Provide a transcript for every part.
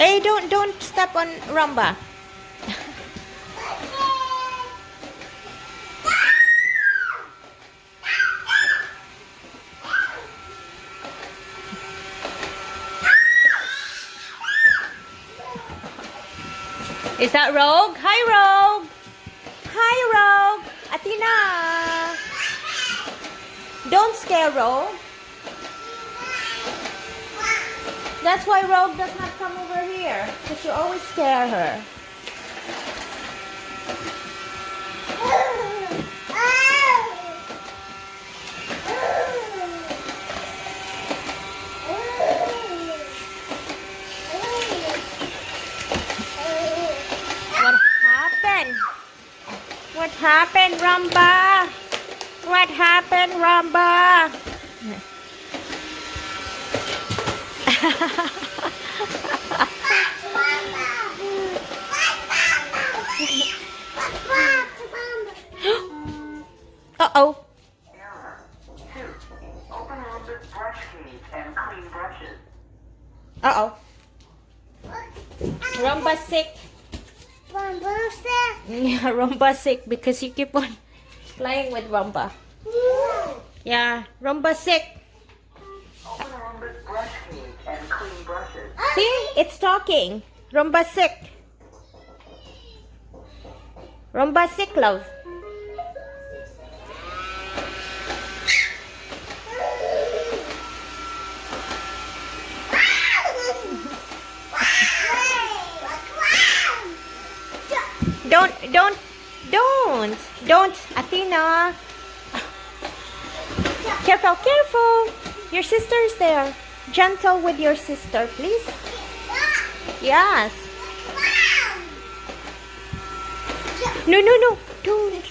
Hey, don't step on Roomba. Is that Rogue? Hi, Rogue. Hi, Rogue. Athena. Don't scare Rogue. That's why Rogue does not come over here, because you always scare her. What happened? What happened, Roomba? What happened, Roomba? Uh-oh. Error 2. Open Roomba's brush cage and clean brushes. Uh-oh. Roomba's sick. Yeah, Roomba's sick because you keep on playing with Roomba. Yeah, Roomba's sick. Open Roomba's brush cage and clean brushes. See? It's talking. Roomba's sick. Roomba's sick, love. Don't, Athena. Careful, careful. Your sister is there. Gentle with your sister, please. Yes. No. Don't.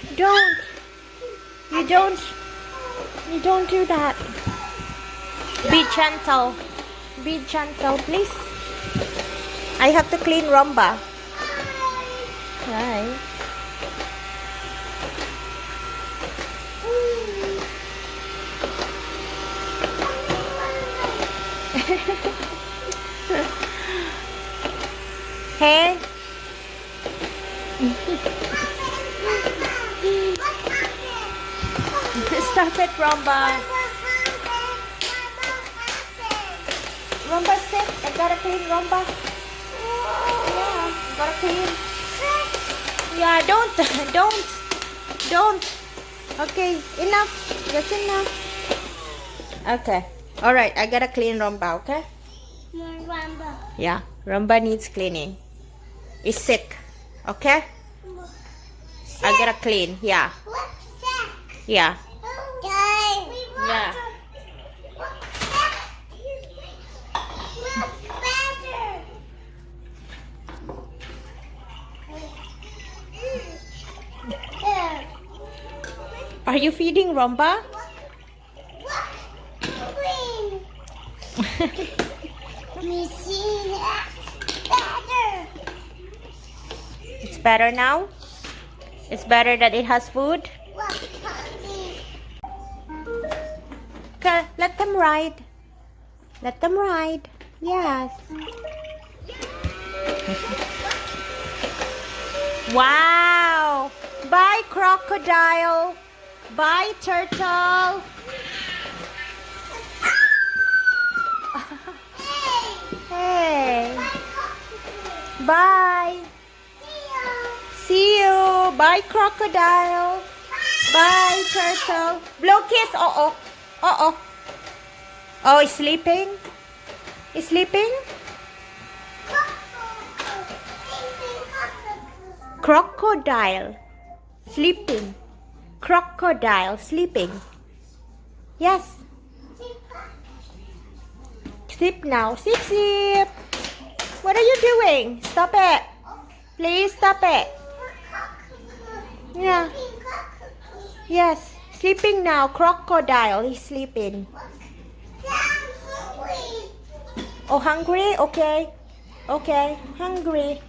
You don't do that. Be gentle. Be gentle, please. I have to clean Roomba. Hi. Hey. Stop it, Roomba. Roomba's sick. I gotta clean Roomba. Yeah, gotta clean. Yeah, don't. Okay, enough. That's enough. Okay. Alright, I gotta clean Roomba, okay? Roomba. Yeah, Roomba needs cleaning. It's sick. Okay? I gotta clean. Yeah. Yeah. Yeah. Are you feeding Roomba? It's better now? It's better that it has food? Okay, let them ride. Let them ride. Yes. Wow. Bye, crocodile. Bye, turtle. Hey. Bye. See you. Bye, crocodile. Bye, turtle. Blow kiss. Uh-oh. Uh-oh. Oh, he's sleeping? He's sleeping? Crocodile. Sleeping. Crocodile. Sleeping. Yes. Sleep now. Sleep, sleep. What are you doing? Stop it. Please stop it. Yeah. Yes. Sleeping now. Crocodile. He's sleeping. Oh, hungry? Okay. Okay. Hungry.